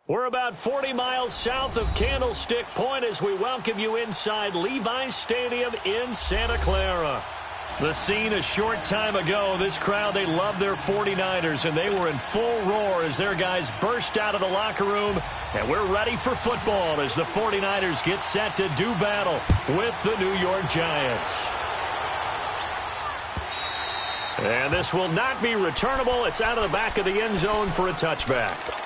We're about 40 miles south of Candlestick Point as we welcome you inside Levi's Stadium in Santa Clara. The scene a short time ago, this crowd, they love their 49ers, and they were in full roar as their guys burst out of the locker room. And we're ready for football as the 49ers get set to do battle with the New York Giants. And this will not be returnable. It's out of the back of the end zone for a touchback.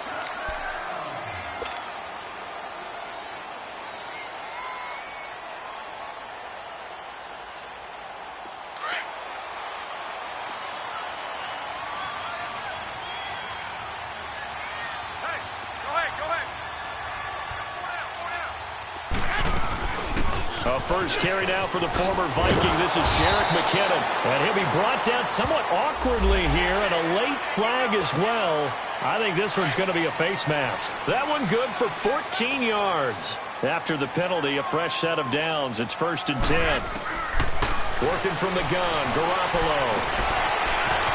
First carry now for the former Viking. This is Yaneze510. And he'll be brought down somewhat awkwardly here, and a late flag as well. I think this one's going to be a face mask. That one good for 14 yards. After the penalty, a fresh set of downs. It's 1st and 10. Working from the gun, Garoppolo.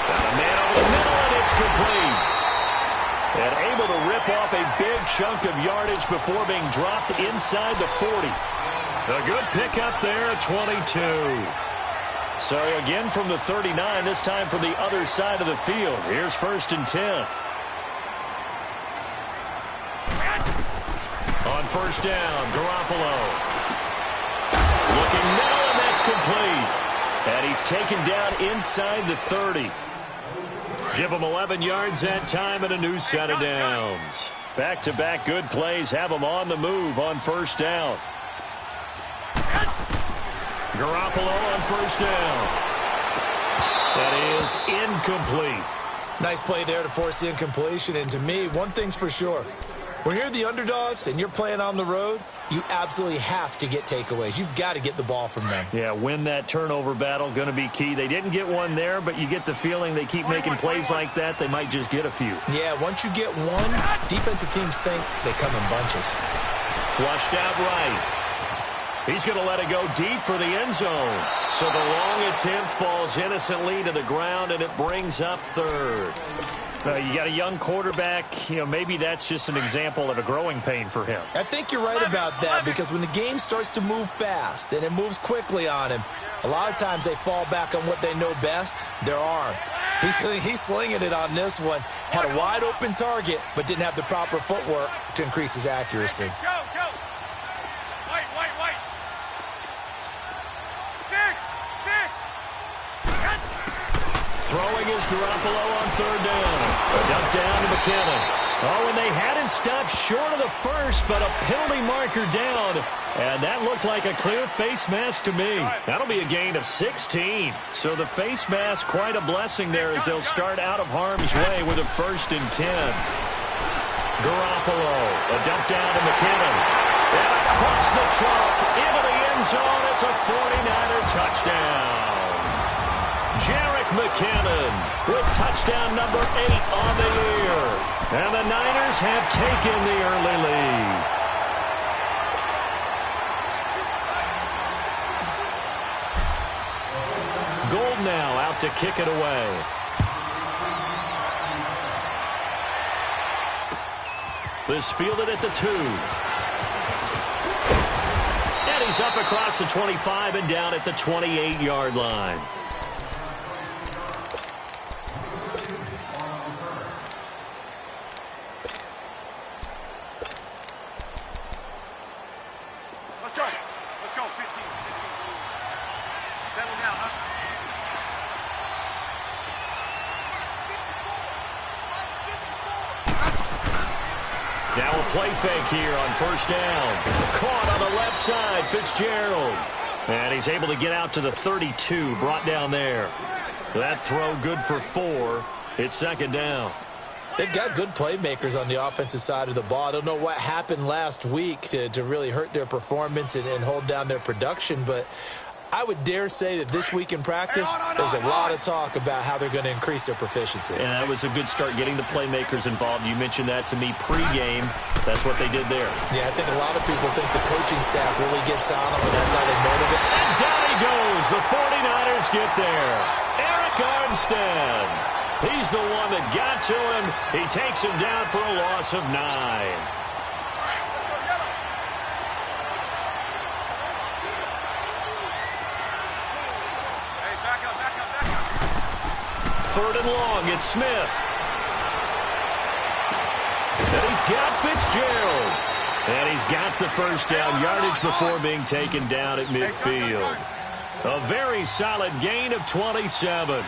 Got a man over the middle, and it's complete. And able to rip off a big chunk of yardage before being dropped inside the 40. A good pickup there, 22. So again from the 39, this time from the other side of the field. Here's 1st and 10. On 1st down, Garoppolo. Looking middle, and that's complete. And he's taken down inside the 30. Give him 11 yards that time and a new set of downs. Back-to-back good plays have him on the move on 1st down. Garoppolo on 1st down. That is incomplete. Nice play there to force the incompletion. And to me, one thing's for sure. When you're the underdogs and you're playing on the road, you absolutely have to get takeaways. You've got to get the ball from them. Yeah, win that turnover battle, going to be key. They didn't get one there, but you get the feeling they keep making plays like that, they might just get a few. Yeah, once you get one, defensive teams think they come in bunches. Flushed out right. He's going to let it go deep for the end zone. So the long attempt falls innocently to the ground, and it brings up 3rd. You got a young quarterback. Maybe that's just an example of a growing pain for him. I think you're right about that, because when the game starts to move fast and it moves quickly on him, a lot of times they fall back on what they know best, their arm. He's slinging it on this one. Had a wide-open target, but didn't have the proper footwork to increase his accuracy. Go. Throwing is Garoppolo on 3rd down. A dump down to McKinnon. Oh, and they had him stopped short of the 1st, but a penalty marker down. And that looked like a clear face mask to me. That'll be a gain of 16. So the face mask, quite a blessing there as they'll start out of harm's way with a 1st and 10. Garoppolo, a dump down to McKinnon. And across the chalk into the end zone. It's a 49er touchdown. Yaneze510 with touchdown number 8 on the year. And the Niners have taken the early lead. Gold now out to kick it away. This fielded at the 2. And he's up across the 25 and down at the 28-yard line. Now a play fake here on 1st down. Caught on the left side, Fitzgerald. And he's able to get out to the 32, brought down there. That throw good for 4. It's 2nd down. They've got good playmakers on the offensive side of the ball. I don't know what happened last week to really hurt their performance and hold down their production, but I would dare say that this week in practice, there's a lot of talk about how they're going to increase their proficiency. And that was a good start, getting the playmakers involved. You mentioned that to me pregame. That's what they did there. Yeah, I think a lot of people think the coaching staff really gets on them, and that's how they motivate. And down he goes. The 49ers get there. Eric Armstead. He's the one that got to him. He takes him down for a loss of 9. Third and long, it's Smith. And he's got Fitzgerald. And he's got the first down, yardage before being taken down at midfield. A very solid gain of 27.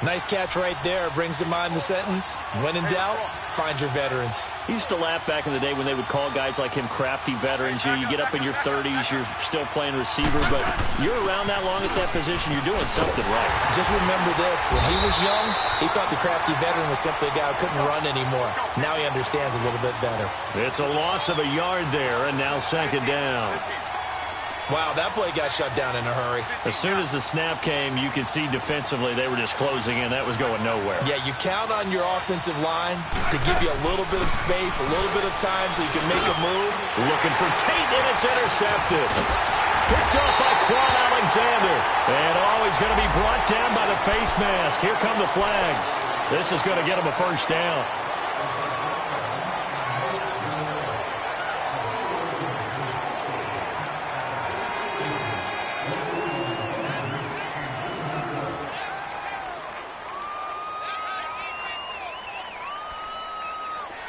Nice catch right there. Brings to mind the sentence, when in doubt, find your veterans. I used to laugh back in the day when they would call guys like him crafty veterans. You get up in your 30s, you're still playing receiver, but you're around that long at that position, you're doing something right. Just remember this. When he was young, he thought the crafty veteran was simply a guy who couldn't run anymore. Now he understands a little bit better. It's a loss of a yard there, and now second down. Wow, that play got shut down in a hurry. As soon as the snap came, you could see defensively they were just closing in. That was going nowhere. Yeah, you count on your offensive line to give you a little bit of space, a little bit of time so you can make a move. Looking for Tate, and it's intercepted. Picked off by Quan Alexander. And he's going to be brought down by the face mask. Here come the flags. This is going to get him a first down.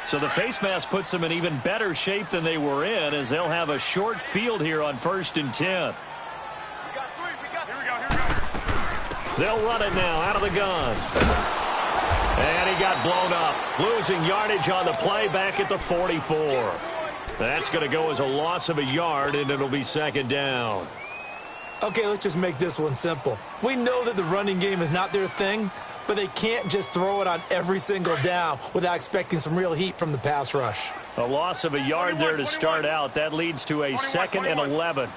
So the face mask puts them in even better shape than they were in, as they'll have a short field here on 1st and 10. They'll run it now out of the gun. And he got blown up, losing yardage on the play back at the 44. That's going to go as a loss of a yard, and it'll be second down. Okay, let's just make this one simple. We know that the running game is not their thing, but they can't just throw it on every single down without expecting some real heat from the pass rush. A loss of a yard there to start out. That leads to a 2nd and 11.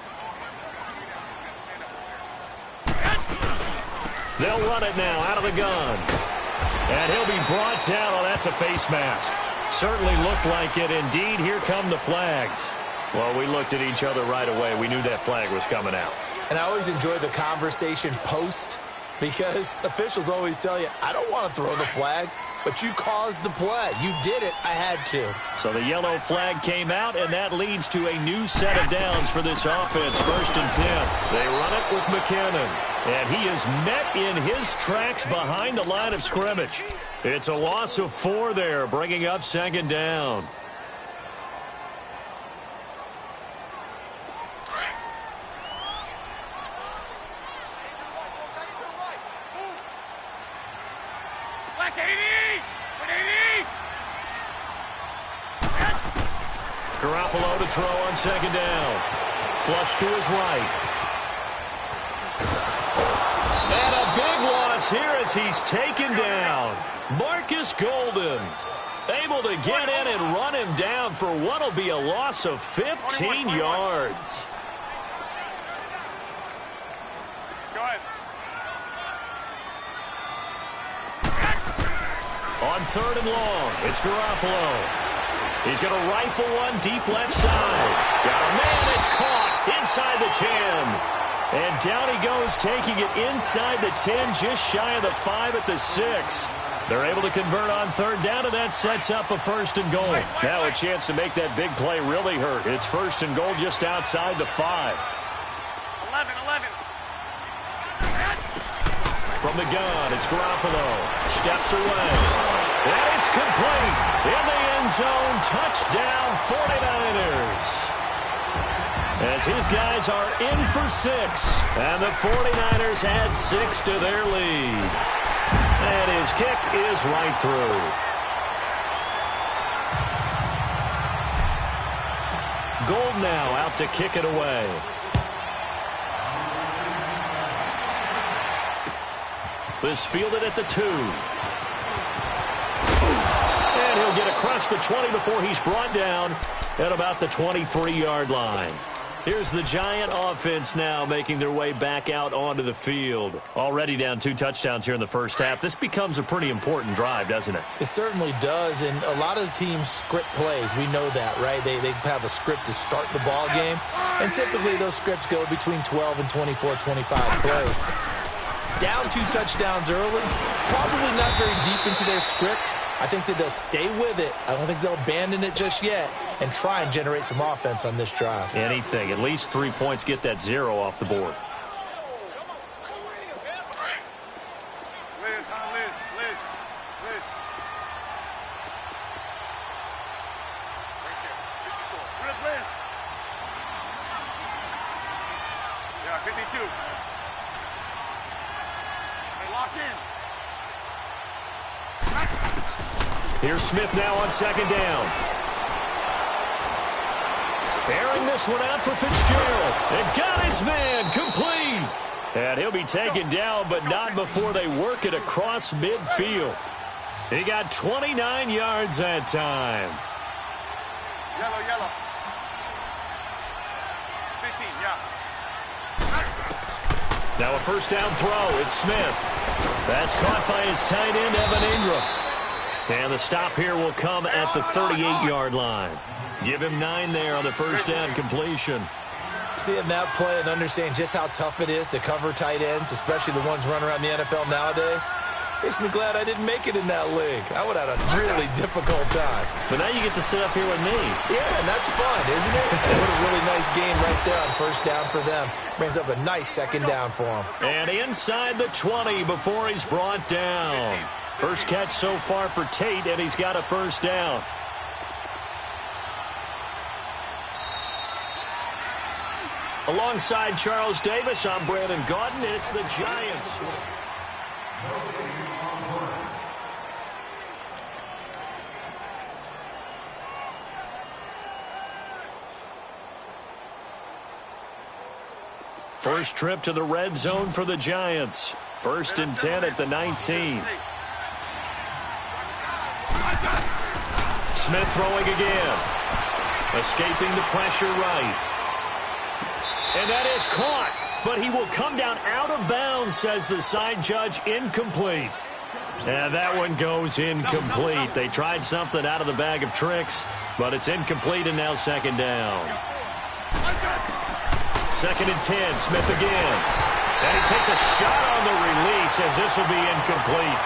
They'll run it now out of the gun. And he'll be brought down. Oh, that's a face mask. Certainly looked like it. Indeed, here come the flags. Well, we looked at each other right away. We knew that flag was coming out. And I always enjoy the conversation post, because officials always tell you, I don't want to throw the flag, but you caused the play. You did it. I had to. So the yellow flag came out, and that leads to a new set of downs for this offense. 1st and 10. They run it with McKinnon, and he is met in his tracks behind the line of scrimmage. It's a loss of 4 there, bringing up second down. Garoppolo to throw on second down. Flush to his right. And a big loss here as he's taken down. Marcus Golden able to get in and run him down for what will be a loss of 15 yards. Go ahead. On 3rd and long, it's Garoppolo. He's going to rifle one deep left side. Got a man, it's caught inside the 10. And down he goes, taking it inside the 10, just shy of the 5 at the 6. They're able to convert on 3rd down, and that sets up a 1st and goal. Now a chance to make that big play really hurt. It's 1st and goal just outside the 5. 11. From the gun, it's Garoppolo. Steps away. And it's complete. In the end zone, touchdown 49ers. As his guys are in for 6. And the 49ers add 6 to their lead. And his kick is right through. Gold now out to kick it away. This fielded at the 2. And he'll get across the 20 before he's brought down at about the 23-yard line. Here's the Giant offense now making their way back out onto the field. Already down 2 touchdowns here in the first half. This becomes a pretty important drive, doesn't it? It certainly does, and a lot of the teams script plays. We know that, right? They have a script to start the ball game, and typically those scripts go between 12 and 24, 25 plays. Down 2 touchdowns early, probably not very deep into their script. I think that they'll stay with it. I don't think they'll abandon it just yet and try and generate some offense on this drive. Anything. At least 3 points, get that 0 off the board. Liz. Liz. Yeah, 52. Hey, lock in. Here's Smith now on second down. Airing this one out for Fitzgerald. It got his man complete. And he'll be taken down, but not before they work it across midfield. He got 29 yards that time. Yellow. 15, yeah. Now a first down throw. It's Smith. That's caught by his tight end, Evan Ingram. And the stop here will come at the 38-yard line. Give him 9 there on the first down completion. Seeing that play and understanding just how tough it is to cover tight ends, especially the ones running around the NFL nowadays, makes me glad I didn't make it in that league. I would have had a really difficult time. But now you get to sit up here with me. Yeah, and that's fun, isn't it? What a really nice game right there on first down for them. Brings up a nice second down for them. And inside the 20 before he's brought down. First catch so far for Tate, and he's got a first down. Alongside Charles Davis, I'm Brandon Gaudin. It's the Giants. First trip to the red zone for the Giants. 1st and 10 at the 19. Smith throwing again. Escaping the pressure right. And that is caught, but he will come down out of bounds, says the side judge. Incomplete. And that one goes incomplete. They tried something out of the bag of tricks, but it's incomplete, and now second down. 2nd and 10, Smith again. And he takes a shot on the release as this will be incomplete.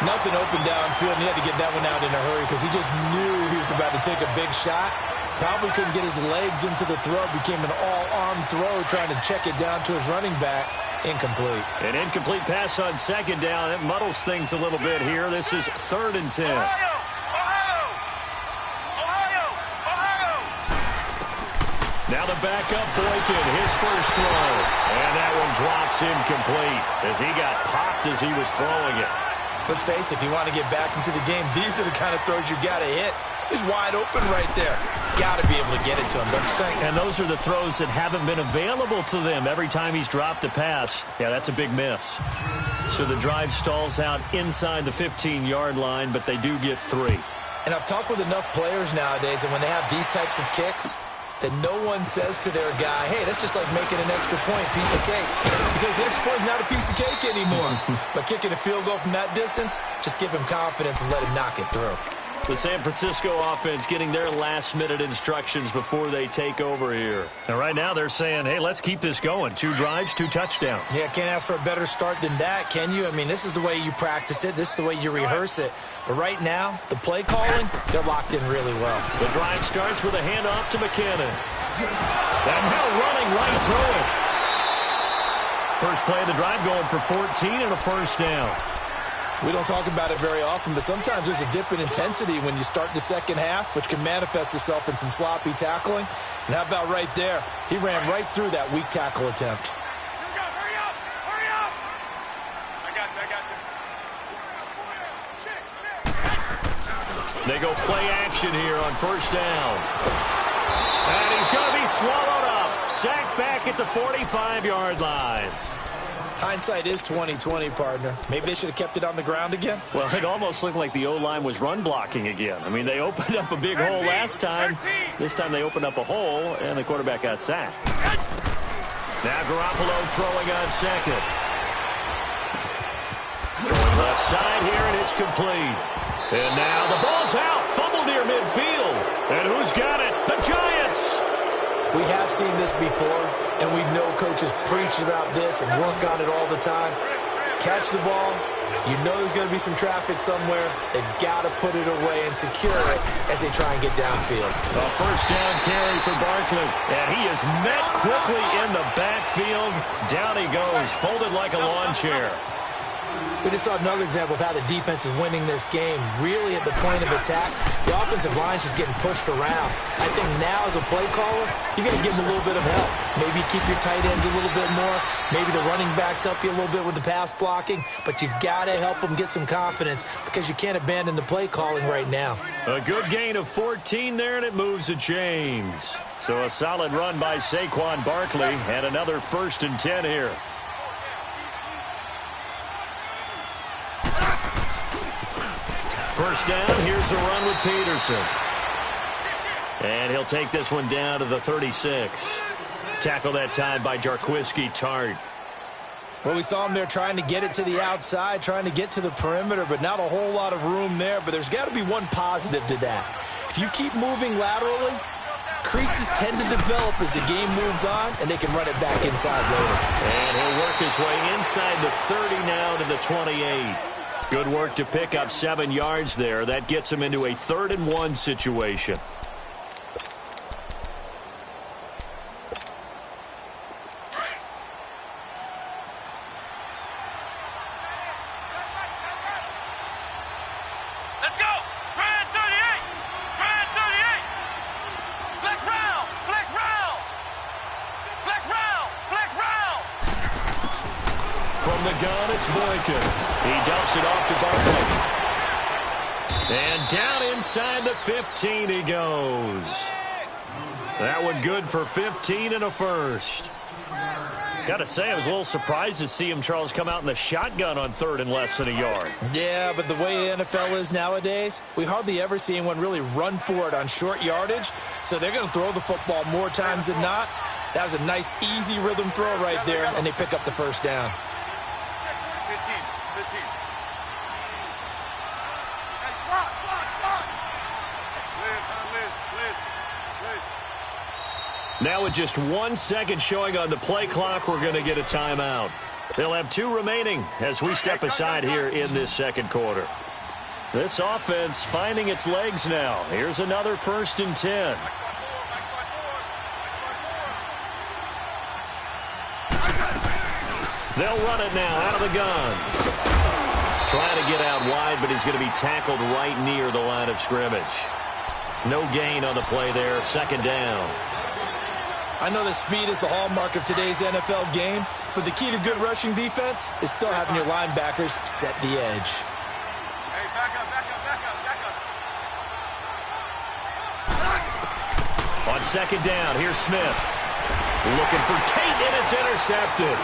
Nothing open downfield, and he had to get that one out in a hurry because he just knew he was about to take a big shot. Probably couldn't get his legs into the throw. Became an all-arm throw trying to check it down to his running back. Incomplete. An incomplete pass on second down. It muddles things a little bit here. This is 3rd and 10. Ohio! Now the backup, Boykin, his first throw. And that one drops incomplete as he got popped as he was throwing it. Let's face it, if you want to get back into the game, these are the kind of throws you got to hit. He's wide open right there. Got to be able to get it to him, don't you think? And those are the throws that haven't been available to them every time he's dropped a pass. Yeah, that's a big miss. So the drive stalls out inside the 15-yard line, but they do get 3. And I've talked with enough players nowadays, and when they have these types of kicks, that no one says to their guy, hey, that's just like making an extra point, piece of cake. Because the extra point is not a piece of cake anymore. But kicking a field goal from that distance, just give him confidence and let him knock it through. The San Francisco offense getting their last-minute instructions before they take over here. And right now they're saying, hey, let's keep this going. 2 drives, 2 touchdowns. Yeah, can't ask for a better start than that, can you? I mean, this is the way you practice it. This is the way you rehearse it. But right now, the play calling, they're locked in really well. The drive starts with a handoff to McKinnon. And now running right through it. First play of the drive going for 14 and a first down. We don't talk about it very often, but sometimes there's a dip in intensity when you start the second half, which can manifest itself in some sloppy tackling. And how about right there? He ran right through that weak tackle attempt. Hurry up! I got you. They go play action here on first down. And he's going to be swallowed up. Sacked back at the 45-yard line. Hindsight is 20/20, partner. Maybe they should have kept it on the ground again. Well, it almost looked like the O-line was run blocking again. I mean, they opened up a big hole last time. This time they opened up a hole, and the quarterback got sacked. Now Garoppolo throwing on second. Throwing left side here, and it's complete. And now the ball's out. Fumble near midfield. And who's got it? The Giants. We have seen this before, and we know coaches preach about this and work on it all the time. catch the ball. You know there's going to be some traffic somewhere. They've got to put it away and secure it as they try and get downfield. A first down carry for Barkley. And he is met quickly in the backfield. Down he goes, folded like a lawn chair. We just saw another example of how the defense is winning this game. Really at the point of attack, the offensive line is just getting pushed around. I think now as a play caller, you got to give them a little bit of help. Maybe keep your tight ends a little bit more. Maybe the running backs help you a little bit with the pass blocking. But you've got to help them get some confidence because you can't abandon the play calling right now. A good gain of 14 there, and it moves the chains. So a solid run by Saquon Barkley, and another 1st and 10 here. First down, here's the run with Peterson. And he'll take this one down to the 36. Tackle that time by Jarquiski Tart. Well, we saw him there trying to get it to the outside, trying to get to the perimeter, but not a whole lot of room there. But there's got to be one positive to that. If you keep moving laterally, creases tend to develop as the game moves on, and they can run it back inside later. And he'll work his way inside the 30 now to the 28. Good work to pick up 7 yards there. That gets him into a 3rd and 1 situation. Let's go! Brand 38! Brand 38! Flex round! Flex round! Flex round! Flex round! From the gun, it's Boykin. He dumps it off to Barkley. And down inside the 15 he goes. That one good for 15 and a first. Got to say, I was a little surprised to see him, Charles, come out in the shotgun on 3rd and less than a yard. Yeah, but the way the NFL is nowadays, we hardly ever see anyone really run for it on short yardage. So they're going to throw the football more times than not. That was a nice, easy rhythm throw right there, and they pick up the first down. 15. Now with just 1 second showing on the play clock, we're going to get a timeout. They'll have 2 remaining as we step aside here in this second quarter. This offense finding its legs now. Here's another 1st and 10. They'll run it now out of the gun. Trying to get out wide, but he's going to be tackled right near the line of scrimmage. No gain on the play there. 2nd down. I know that speed is the hallmark of today's NFL game, but the key to good rushing defense is still having your linebackers set the edge. Hey, back up, back up, back up, back up. On 2nd down, here's Smith. Looking for Tate, and it's intercepted.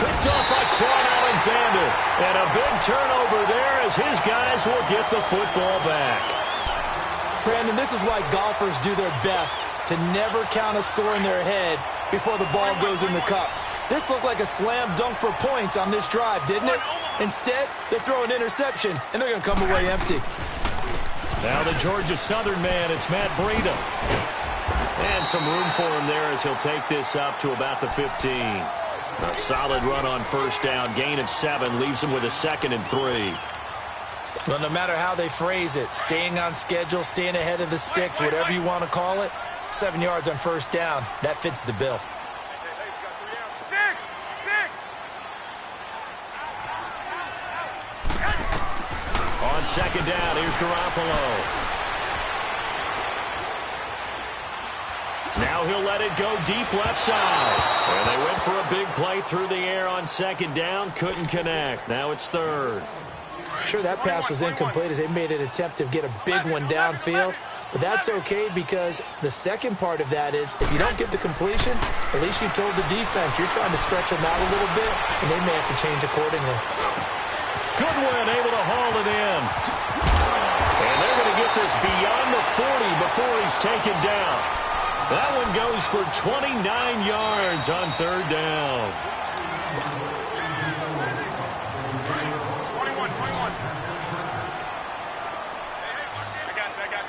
Picked off by Quan Alexander. And a big turnover there as his guys will get the football back. Brandon, this is why golfers do their best to never count a score in their head before the ball goes in the cup. This looked like a slam dunk for points on this drive, didn't it? Instead, they throw an interception, and they're going to come away empty. Now the Georgia Southern man, it's Matt Breida. And some room for him there as he'll take this up to about the 15. A solid run on 1st down, gain of 7, leaves him with a 2nd and 3. Well, no matter how they phrase it, staying on schedule, staying ahead of the sticks, whatever you want to call it, 7 yards on 1st down, that fits the bill. 6. On 2nd down, here's Garoppolo. Now he'll let it go deep left side. And they went for a big play through the air on 2nd down, couldn't connect. Now it's 3rd. Sure, that pass was incomplete as they made an attempt to get a big one downfield. But that's okay because the second part of that is if you don't get the completion, at least you told the defense you're trying to stretch them out a little bit, and they may have to change accordingly. Goodwin able to haul it in. And they're going to get this beyond the 40 before he's taken down. That one goes for 29 yards on 3rd down. 21. I got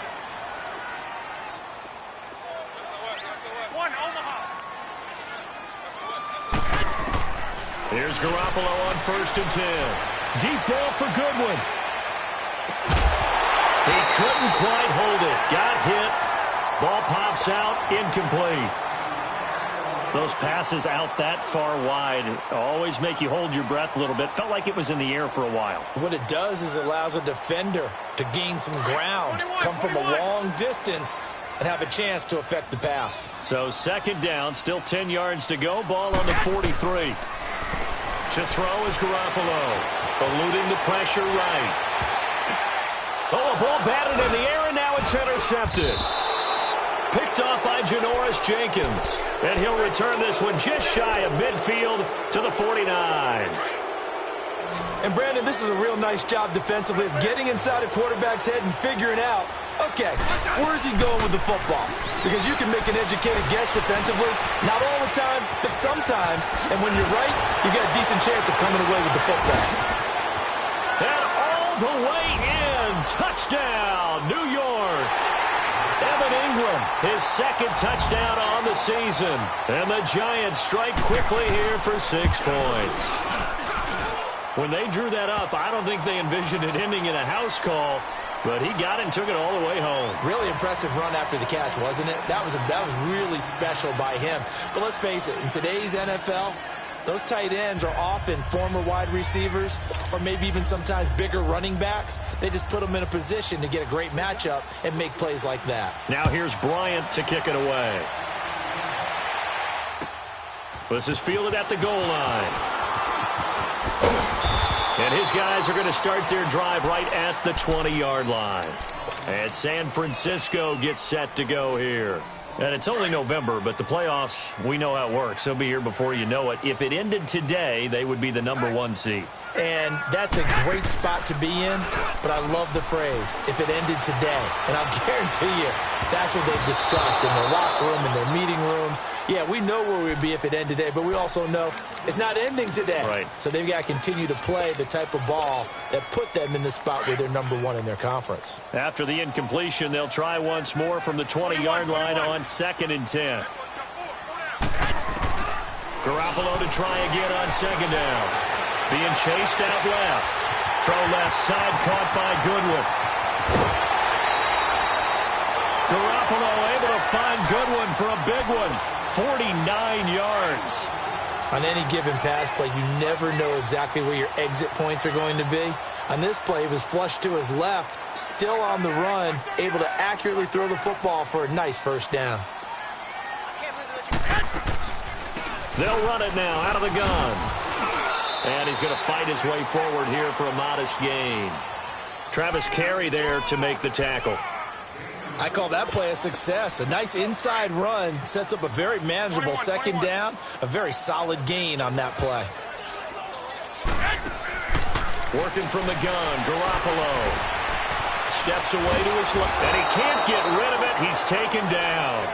you. Here's Garoppolo on 1st and 10. Deep ball for Goodwin. He couldn't quite hold it. Got hit. Ball pops out. Incomplete. Those passes out that far wide always make you hold your breath a little bit. Felt like it was in the air for a while. What it does is it allows a defender to gain some ground, come from a long distance, and have a chance to affect the pass. So 2nd down, still 10 yards to go. Ball on the 43. To throw is Garoppolo. Eluding the pressure right. Oh, a ball batted in the air, and now it's intercepted. Picked off by Janoris Jenkins. And he'll return this one just shy of midfield to the 49. And, Brandon, this is a real nice job defensively of getting inside a quarterback's head and figuring out, okay, where's he going with the football? Because you can make an educated guess defensively, not all the time, but sometimes. And when you're right, you got a decent chance of coming away with the football. And all the way in. Touchdown, New York. Evan Ingram, his 2nd touchdown on the season. And the Giants strike quickly here for 6 points. When they drew that up, I don't think they envisioned it ending in a house call, but he got it and took it all the way home. Really impressive run after the catch, wasn't it? That was really special by him. But let's face it, in today's NFL, those tight ends are often former wide receivers or maybe even sometimes bigger running backs. They just put them in a position to get a great matchup and make plays like that. Now here's Bryant to kick it away. This is fielded at the goal line. And his guys are going to start their drive right at the 20-yard line. And San Francisco gets set to go here. And it's only November, but the playoffs, we know how it works. They'll be here before you know it. If it ended today, they would be the #1 seed. And that's a great spot to be in, but I love the phrase, if it ended today. And I'll guarantee you, that's what they've discussed in their locker room, in their meeting rooms. Yeah, we know where we'd be if it ended today, but we also know it's not ending today. Right. So they've got to continue to play the type of ball that put them in the spot where they're #1 in their conference. After the incompletion, they'll try once more from the 20-yard line on 2nd and 10. Garoppolo to try again on 2nd down. Being chased out left. Throw left side, caught by Goodwin. Garoppolo able to find Goodwin for a big one. 49 yards. On any given pass play, you never know exactly where your exit points are going to be. On this play, he was flushed to his left, still on the run, able to accurately throw the football for a nice 1st down. They'll run it now out of the gun. And he's going to fight his way forward here for a modest gain. Travis Carey there to make the tackle. I call that play a success. A nice inside run sets up a very manageable 2nd down. A very solid gain on that play. Working from the gun, Garoppolo. Steps away to his left, and he can't get rid of it. He's taken down.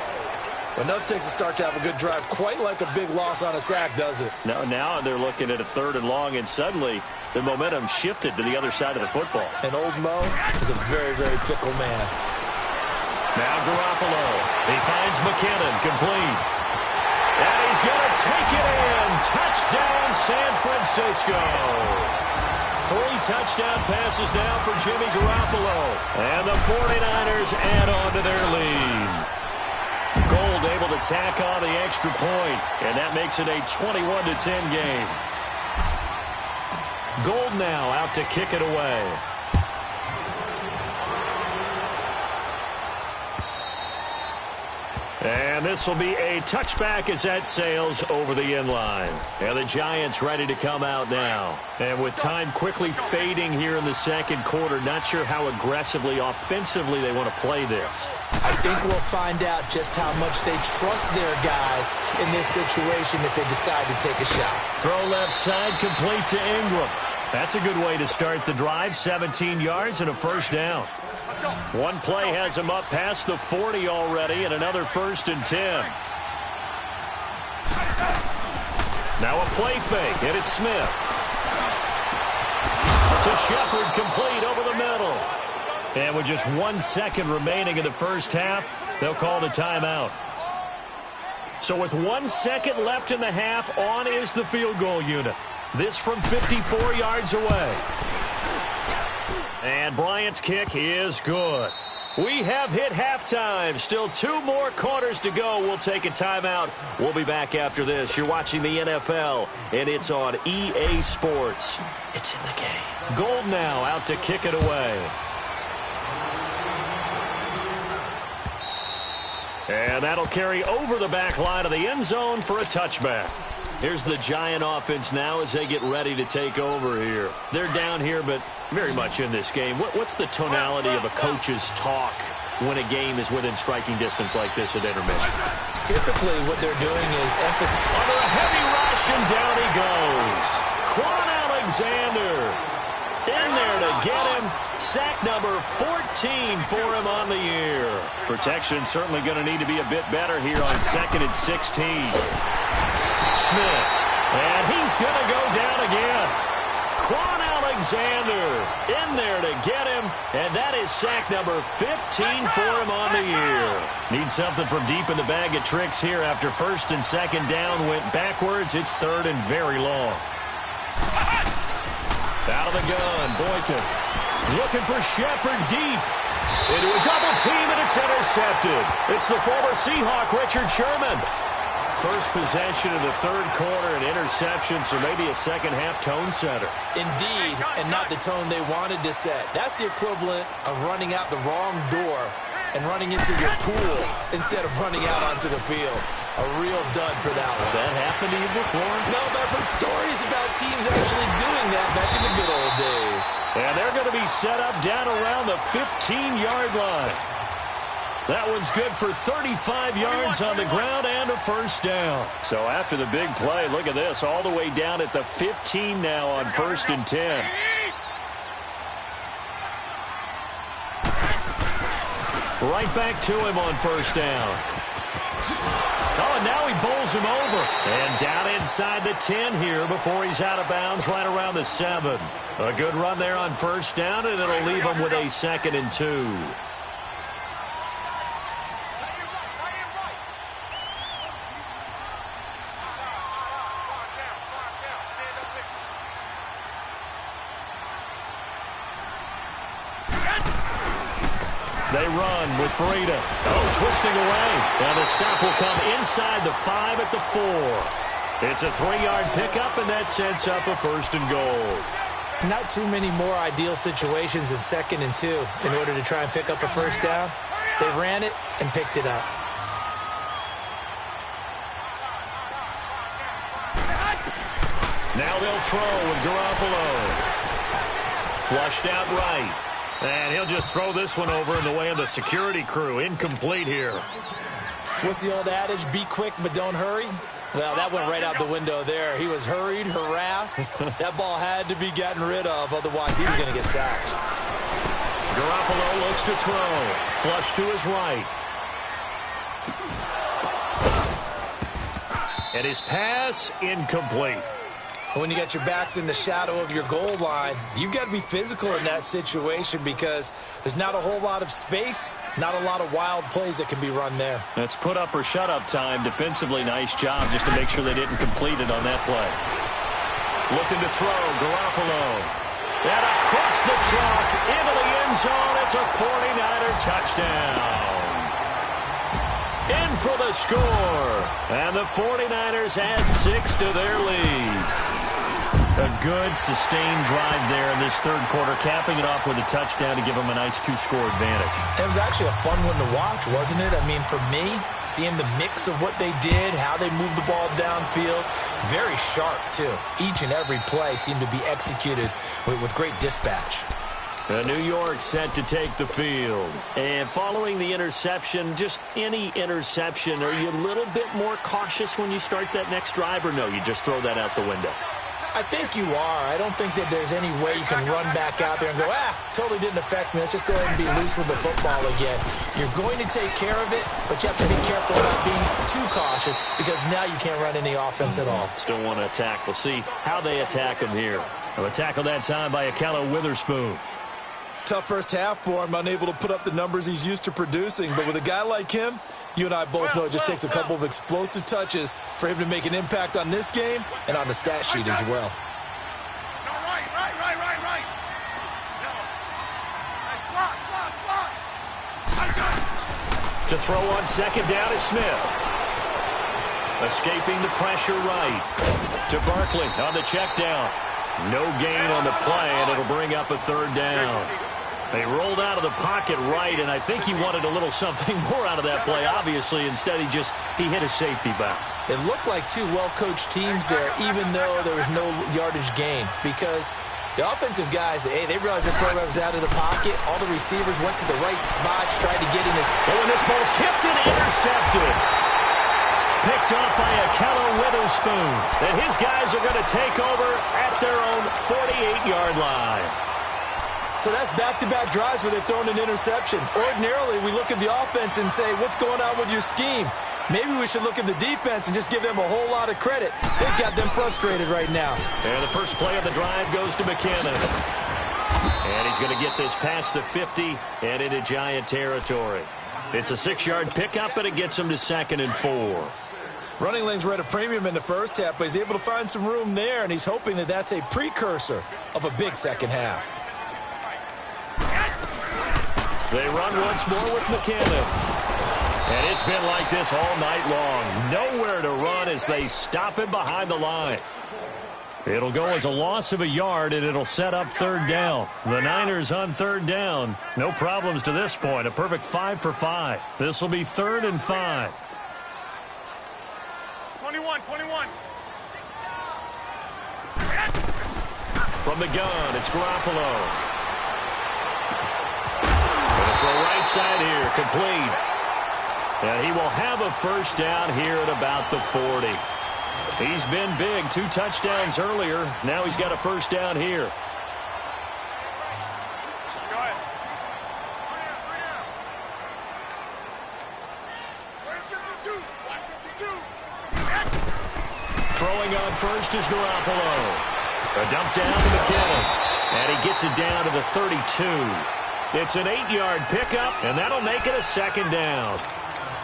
But nothing takes a start to have a good drive quite like a big loss on a sack, does it? Now they're looking at a 3rd and long, and suddenly the momentum shifted to the other side of the football. And old Mo is a very, very fickle man. Now Garoppolo. He finds McKinnon, complete. And he's going to take it in. Touchdown, San Francisco. 3 touchdown passes now for Jimmy Garoppolo. And the 49ers add on to their lead. Gold able to tack on the extra point, and that makes it a 21-10 game. Gold now out to kick it away. And this will be a touchback as that sails over the end line. And the Giants ready to come out now. And with time quickly fading here in the 2nd quarter, not sure how aggressively, offensively they want to play this. I think we'll find out just how much they trust their guys in this situation if they decide to take a shot. Throw left side, complete to Ingram. That's a good way to start the drive. 17 yards and a 1st down. One play has him up past the 40 already, and another 1st and 10. Now a play fake, and it's Smith. To Shepard, complete over the middle. And with just 1 second remaining in the 1st half, they'll call the timeout. So with 1 second left in the half, on is the field goal unit. This from 54 yards away. And Bryant's kick is good. We have hit halftime. Still 2 more quarters to go. We'll take a timeout. We'll be back after this. You're watching the NFL, and it's on EA Sports. It's in the game. Gold now out to kick it away. And that'll carry over the back line of the end zone for a touchback. Here's the Giant offense now as they get ready to take over here. They're down here, but very much in this game. What's the tonality of a coach's talk when a game is within striking distance like this at intermission? Typically, what they're doing is emphasis. Under a heavy rush, and down he goes. Quan Alexander in there to get him. Sack number 14 for him on the year. Protection certainly going to need to be a bit better here on 2nd and 16. Smith, and he's going to go down again. Quan Alexander in there to get him, and that is sack number 15 for him on the year. Need something from deep in the bag of tricks here after 1st and 2nd down went backwards. It's 3rd and very long. Out of the gun, Boykin looking for Shepard deep. Into a double team, and it's intercepted. It's the former Seahawk, Richard Sherman. First possession of the 3rd quarter, an interception, so maybe a second-half tone setter. Indeed, and not the tone they wanted to set. That's the equivalent of running out the wrong door and running into your pool instead of running out onto the field. A real dud for that one. Has that happened to you before? No, but I've heard stories about teams actually doing that back in the good old days. And they're going to be set up down around the 15-yard line. That one's good for 35 yards on the ground and a 1st down. So after the big play, look at this, all the way down at the 15 now on 1st and 10. Right back to him on 1st down. Oh, and now he bowls him over. And down inside the 10 here before he's out of bounds right around the 7. A good run there on 1st down, and it'll leave him with a 2nd and 2. They run with Breida. Oh, twisting away. And the stop will come inside the 5 at the 4. It's a 3-yard pickup, and that sets up a 1st and goal. Not too many more ideal situations in 2nd and 2 in order to try and pick up a 1st down. They ran it and picked it up. Now they'll throw with Garoppolo. Flushed out right. And he'll just throw this one over in the way of the security crew. Incomplete here. What's the old adage? Be quick, but don't hurry. Well, that went right out the window there. He was hurried, harassed. That ball had to be gotten rid of. Otherwise, he was going to get sacked. Garoppolo looks to throw. Flush to his right. And his pass incomplete. When you got your backs in the shadow of your goal line, you've got to be physical in that situation because there's not a whole lot of space, not a lot of wild plays that can be run there. That's put up or shut up time. Defensively, nice job just to make sure they didn't complete it on that play. Looking to throw, Garoppolo. And across the chalk into the end zone. It's a 49er touchdown. In for the score. And the 49ers add 6 to their lead. A good, sustained drive there in this 3rd quarter, capping it off with a touchdown to give them a nice 2-score advantage. It was actually a fun one to watch, wasn't it? I mean, for me, seeing the mix of what they did, how they moved the ball downfield, very sharp, too. Each and every play seemed to be executed with great dispatch. New York set to take the field. And following the interception, just any interception, are you a little bit more cautious when you start that next drive, or no, you just throw that out the window? I think you are. I don't think that there's any way you can run back out there and go, totally didn't affect me. Let's just go ahead and be loose with the football again. You're going to take care of it, but you have to be careful about being too cautious because now you can't run any offense at all. Still want to attack. We'll see how they attack him here. A tackle that time by Akello Witherspoon. Tough first half for him, unable to put up the numbers he's used to producing. But with a guy like him, you and I both know it just takes a couple of explosive touches for him to make an impact on this game and on the stat sheet as well. To throw on second down is Smith. Escaping the pressure right. To Barkley on the check down. No gain on the play, and it'll bring up a third down. They rolled out of the pocket right, and I think he wanted a little something more out of that play, obviously. Instead, he hit a safety valve. It looked like two well-coached teams there, even though there was no yardage gain, because the offensive guys, hey, they realized their quarterback was out of the pocket. All the receivers went to the right spots, tried to get in his... Oh, and this ball's tipped and intercepted. Picked off by Akello Witherspoon. And his guys are going to take over at their own 48-yard line. So that's back-to-back drives where they've thrown an interception. Ordinarily, we look at the offense and say, what's going on with your scheme? Maybe we should look at the defense and just give them a whole lot of credit. They've got them frustrated right now. And the first play of the drive goes to McKinnon. And he's going to get this past the 50 and into Giant territory. It's a 6-yard pickup, but it gets him to 2nd and 4. Running lanes were at a premium in the first half, but he's able to find some room there, and he's hoping that that's a precursor of a big second half. They run once more with McKinnon. And it's been like this all night long. Nowhere to run as they stop him behind the line. It'll go as a loss of a yard, and it'll set up third down. The Niners on third down. No problems to this point. A perfect 5 for 5. This will be 3rd and 5. 21. From the gun, it's Garoppolo. The right side here, complete. And he will have a first down here at about the 40. He's been big, 2 touchdowns earlier. Now he's got a first down here. Go ahead. Throwing on first is Garoppolo. A dump down to McKinnon. And he gets it down to the 32. It's an 8-yard pickup, and that'll make it a 2nd down.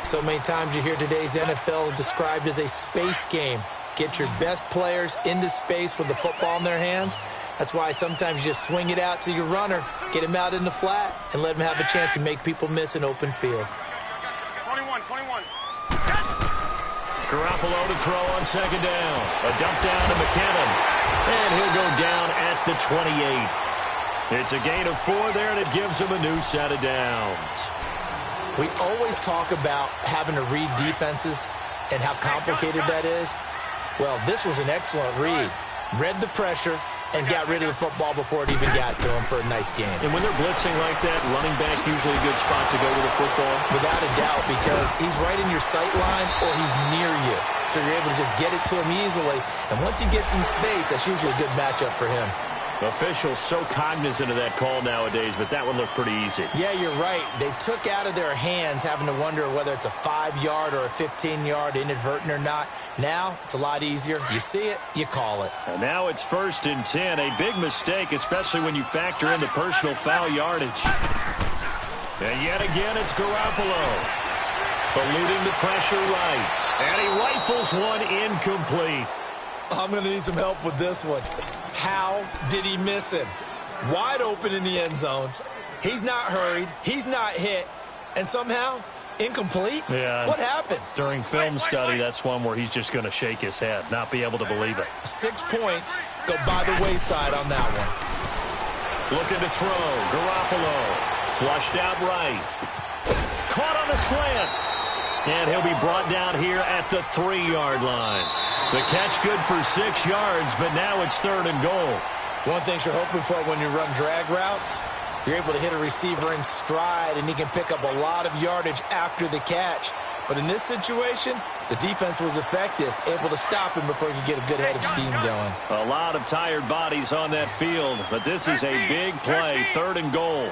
So many times you hear today's NFL described as a space game. Get your best players into space with the football in their hands. That's why sometimes you just swing it out to your runner, get him out in the flat, and let him have a chance to make people miss an open field. 21. Garoppolo to throw on 2nd down. A dump down to McKinnon. And he'll go down at the 28. It's a gain of 4 there, and it gives him a new set of downs. We always talk about having to read defenses and how complicated that is. Well, this was an excellent read. Read the pressure and got rid of the football before it even got to him for a nice game. And when they're blitzing like that, running back usually a good spot to go with the football? Without a doubt, because he's right in your sight line or he's near you. So you're able to just get it to him easily. And once he gets in space, that's usually a good matchup for him. Officials so cognizant of that call nowadays, but that one looked pretty easy. Yeah, you're right. They took out of their hands having to wonder whether it's a 5-yard or a 15-yard inadvertent or not. Now, it's a lot easier. You see it, you call it. And now it's 1st and 10. A big mistake, especially when you factor in the personal foul yardage. And yet again, it's Garoppolo. Eluding the pressure right. And he rifles one incomplete. I'm going to need some help with this one. How did he miss him? Wide open in the end zone. He's not hurried. He's not hit. And somehow, incomplete? Yeah. What happened? During film study, that's one where he's just going to shake his head, not be able to believe it. 6 points go by the wayside on that one. Looking to throw. Garoppolo. Flushed out right. Caught on the slant. And he'll be brought down here at the 3-yard line. The catch good for 6 yards, but now it's 3rd and goal. One thing you're hoping for when you run drag routes, you're able to hit a receiver in stride, and he can pick up a lot of yardage after the catch. But in this situation, the defense was effective, able to stop him before he could get a good head of steam going. A lot of tired bodies on that field, but this is a big play, 3rd and goal.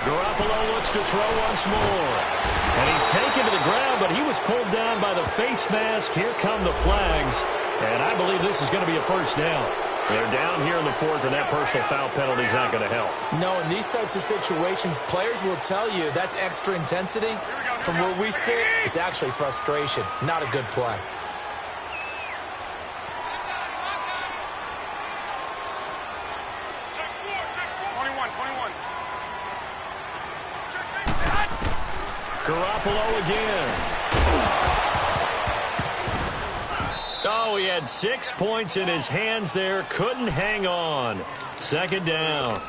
Garoppolo looks to throw once more. And he's taken to the ground, but he was pulled down by the face mask. Here come the flags. And I believe this is going to be a first down. They're down here in the 4th, and that personal foul penalty is not going to help. No, in these types of situations, players will tell you that's extra intensity. From where we sit, it's actually frustration. Not a good play. Garoppolo again. Oh, he had 6 points in his hands there. Couldn't hang on. Second down.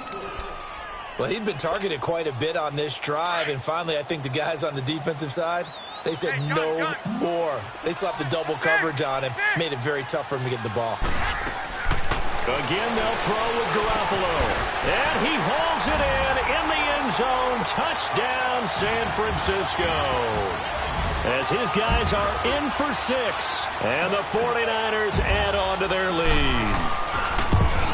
Well, he'd been targeted quite a bit on this drive, and finally I think the guys on the defensive side, they said no more. They slapped the double coverage on him, made it very tough for him to get the ball. Again, they'll throw with Garoppolo. And he hauls it in the end zone. Touchdown, San Francisco. As his guys are in for 6. And the 49ers add on to their lead.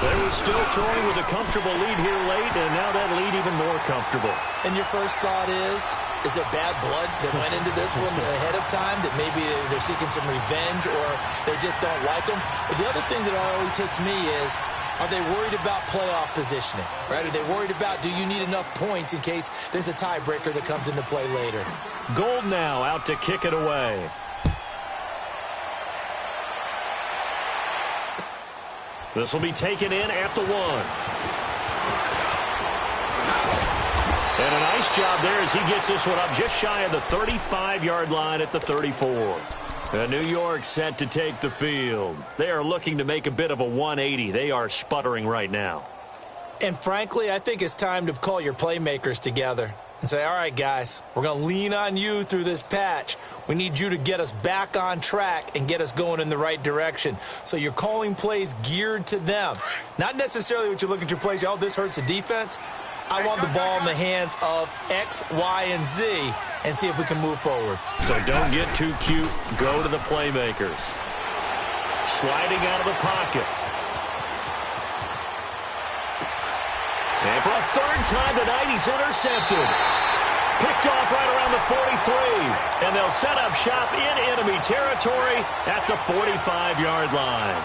They were still throwing with a comfortable lead here late, and now that lead even more comfortable. And your first thought is there bad blood that went into this one ahead of time, that maybe they're seeking some revenge or they just don't like them? But the other thing that always hits me is, are they worried about playoff positioning? Right? Are they worried about, do you need enough points in case there's a tiebreaker that comes into play later? Gold now out to kick it away. This will be taken in at the 1. And a nice job there as he gets this one up just shy of the 35-yard line at the 34. New York set to take the field. They are looking to make a bit of a 180. They are sputtering right now. And frankly, I think it's time to call your playmakers together and say, all right, guys, we're going to lean on you through this patch. We need you to get us back on track and get us going in the right direction. So you're calling plays geared to them. Not necessarily what you look at your plays, oh, this hurts the defense. I want the ball in the hands of X, Y, and Z and see if we can move forward. So don't get too cute. Go to the playmakers. Sliding out of the pocket. And for a third time tonight, he's intercepted. Picked off right around the 43. And they'll set up shop in enemy territory at the 45-yard line.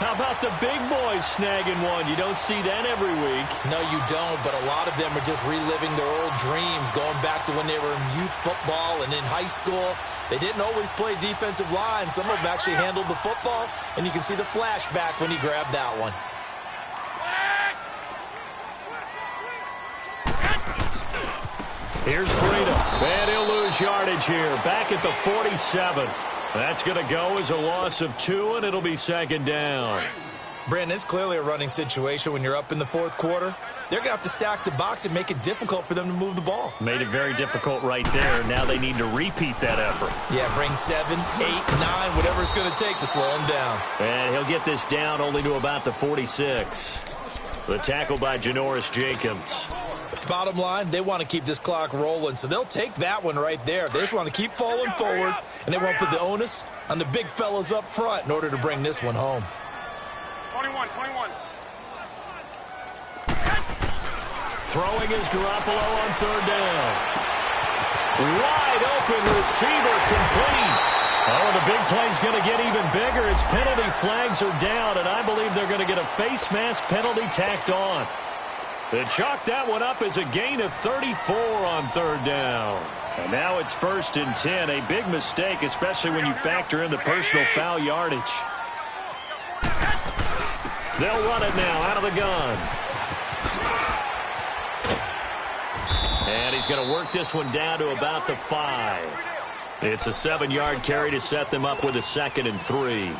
How about the big boys snagging one? You don't see that every week. No, you don't, but a lot of them are just reliving their old dreams, going back to when they were in youth football and in high school. They didn't always play defensive line. Some of them actually handled the football, and you can see the flashback when he grabbed that one. Here's Breida, and he'll lose yardage here. Back at the 47. That's going to go as a loss of 2, and it'll be second down. Brandon, it's clearly a running situation when you're up in the fourth quarter. They're going to have to stack the box and make it difficult for them to move the ball. Made it very difficult right there. Now they need to repeat that effort. Yeah, bring 7, 8, 9, whatever it's going to take to slow him down. And he'll get this down only to about the 46. The tackle by Janoris Jenkins. Bottom line, they want to keep this clock rolling, so they'll take that one right there. They just want to keep falling forward, and they won't put the onus on the big fellas up front in order to bring this one home. 21. Throwing is Garoppolo on third down. Wide open receiver complete. Oh, and the big play's going to get even bigger as penalty flags are down, and I believe they're going to get a face mask penalty tacked on. They chalk that one up as a gain of 34 on third down. And now it's 1st and 10. A big mistake, especially when you factor in the personal foul yardage. They'll run it now out of the gun. And he's going to work this one down to about the 5. It's a 7-yard carry to set them up with a 2nd and 3.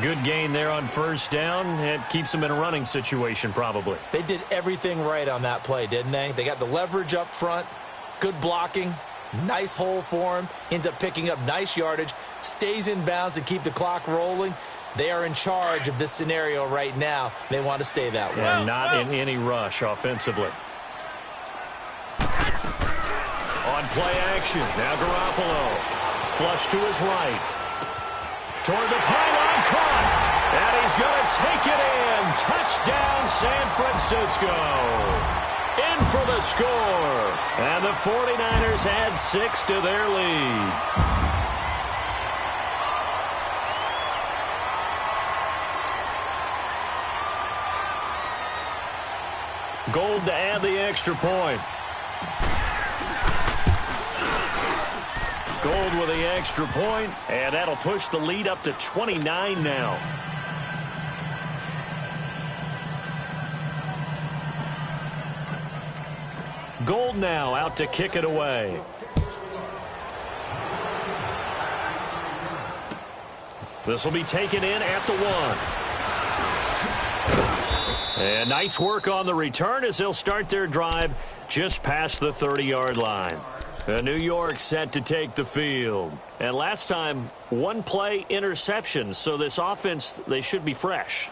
Good gain there on first down. It keeps them in a running situation probably. They did everything right on that play, didn't they? They got the leverage up front, good blocking, nice hole for him, ends up picking up nice yardage, stays in bounds to keep the clock rolling. They are in charge of this scenario right now. They want to stay that way. And not in any rush offensively. On play action, now Garoppolo. Flush to his right. Toward the pylon, caught. And he's going to take it in. Touchdown, San Francisco. In for the score. And the 49ers add 6 to their lead. Gold to add the extra point. Gold with the extra point, and that'll push the lead up to 29 now. Gold now out to kick it away. This will be taken in at the 1. And nice work on the return as they'll start their drive just past the 30-yard line. New York set to take the field. And last time, one-play interception. So this offense, they should be fresh.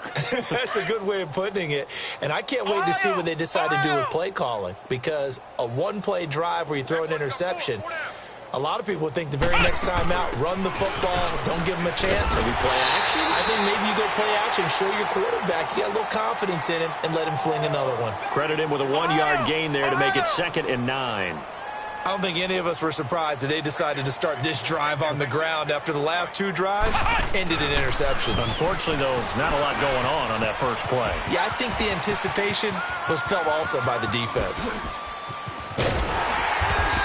That's a good way of putting it. And I can't wait to see what they decide to do with play calling. Because a one-play drive where you throw an interception, a lot of people think the very next time out, run the football, don't give them a chance. Maybe play action? I think maybe you go play action, show your quarterback. You got a little confidence in him, and let him fling another one. Credit him with a 1-yard gain there to make it 2nd and 9. I don't think any of us were surprised that they decided to start this drive on the ground after the last 2 drives ended in interceptions. Unfortunately, though, not a lot going on that first play. Yeah, I think the anticipation was felt also by the defense.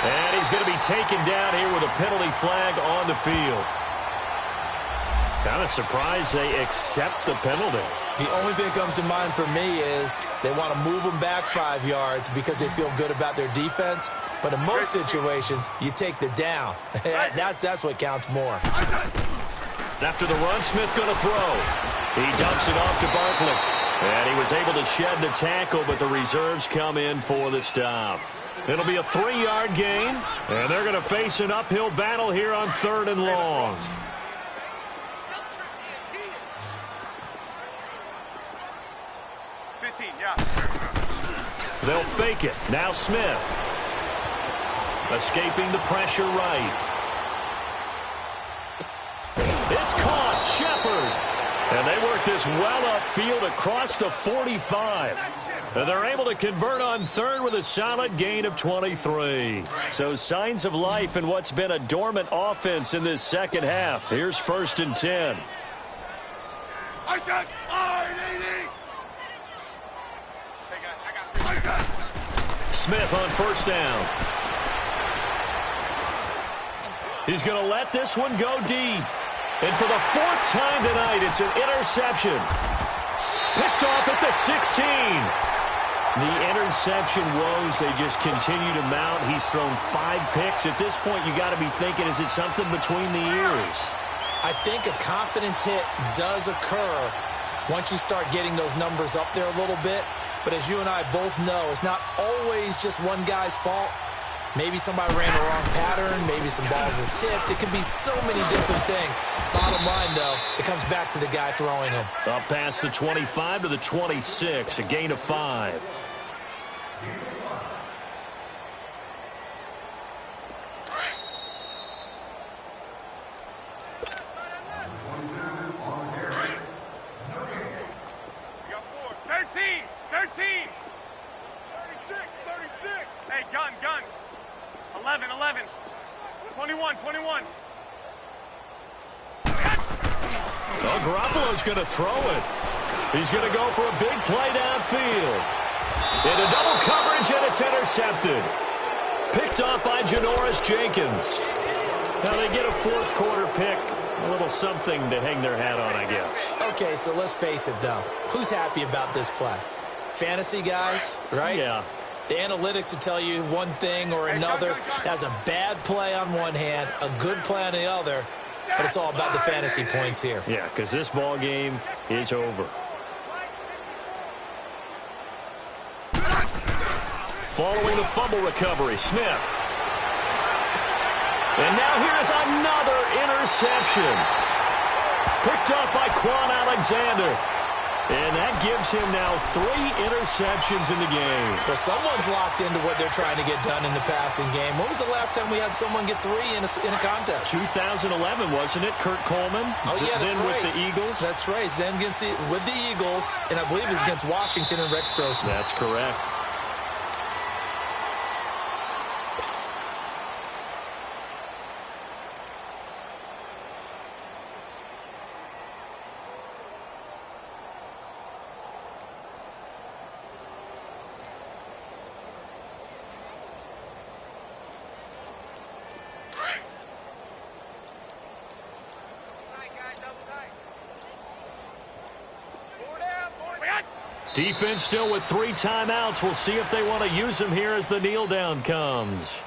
And he's going to be taken down here with a penalty flag on the field. Kind of surprised they accept the penalty. The only thing that comes to mind for me is they want to move them back 5 yards because they feel good about their defense. But in most situations, you take the down. That's what counts more. After the run, Smith going to throw. He dumps it off to Barkley. And he was able to shed the tackle, but the reserves come in for the stop. It'll be a 3-yard gain, and they're going to face an uphill battle here on 3rd and long. They'll fake it. Now Smith. Escaping the pressure right. It's caught. Shepard. And they work this well upfield across the 45. And they're able to convert on 3rd with a solid gain of 23. So signs of life in what's been a dormant offense in this second half. Here's 1st and 10. I said I-80. Smith on 1st down. He's going to let this one go deep. And for the 4th time tonight, it's an interception. Picked off at the 16. The interception woes, they just continue to mount. He's thrown 5 picks. At this point, you got to be thinking, is it something between the ears? I think a confidence hit does occur once you start getting those numbers up there a little bit. But as you and I both know, it's not always just one guy's fault. Maybe somebody ran the wrong pattern. Maybe some balls were tipped. It can be so many different things. Bottom line, though, it comes back to the guy throwing them. Up past the 25 to the 26, a gain of 5. Hey, gun. 11. 21. Well, Garoppolo's going to throw it. He's going to go for a big play downfield. Into double coverage, and it's intercepted. Picked off by Janoris Jenkins. Now they get a 4th quarter pick. A little something to hang their hat on, I guess. Okay, so let's face it, though. Who's happy about this play? Fantasy guys, right? Yeah. The analytics will tell you one thing or another. That's a bad play on one hand, a good play on the other, but it's all about the fantasy points here. Yeah, because this ball game is over. Following the fumble recovery, Smith. And now here's another interception. Picked up by Quan Alexander. And that gives him now 3 interceptions in the game. But someone's locked into what they're trying to get done in the passing game. When was the last time we had someone get 3 in a contest? 2011, wasn't it? Kurt Coleman? Oh, yeah, that's then right. With the Eagles? That's right. Then with the Eagles, and I believe it's against Washington and Rex Grossman. That's correct. Defense still with 3 timeouts. We'll see if they want to use them here as the kneel down comes.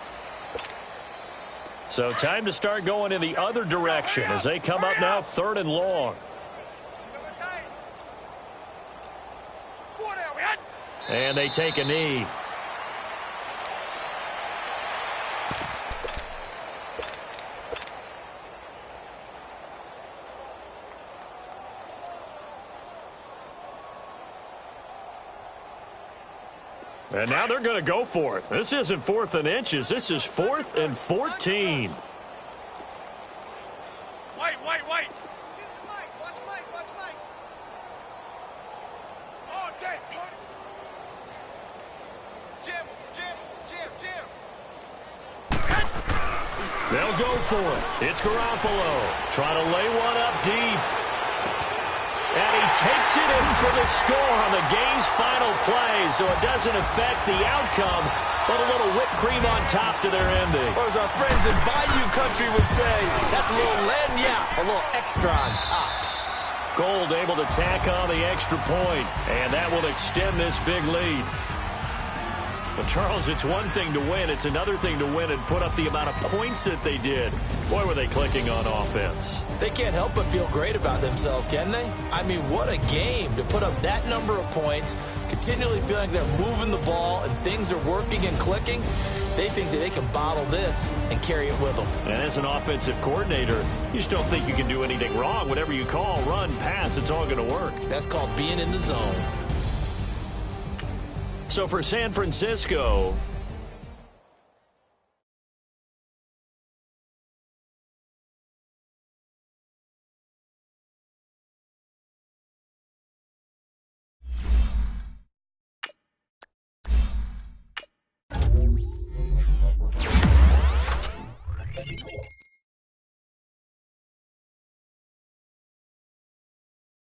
So time to start going in the other direction as they come up now 3rd and long. And they take a knee. And now they're going to go for it. This isn't 4th and inches. This is 4th and 14. Wait. Watch Mike. Oh, dang. Jim. They'll go for it. It's Garoppolo trying to lay one up deep. And he takes it in for the score on the game's final play, so it doesn't affect the outcome, but a little whipped cream on top to their ending. Or as our friends in Bayou Country would say, that's a little lagniappe, a little extra on top. Gold able to tack on the extra point, and that will extend this big lead. But, Charles, it's one thing to win. It's another thing to win and put up the amount of points that they did. Boy, were they clicking on offense. They can't help but feel great about themselves, can they? I mean, what a game to put up that number of points, continually feeling they're moving the ball and things are working and clicking. They think that they can bottle this and carry it with them. And as an offensive coordinator, you just don't think you can do anything wrong. Whatever you call, run, pass, it's all going to work. That's called being in the zone. So for San Francisco,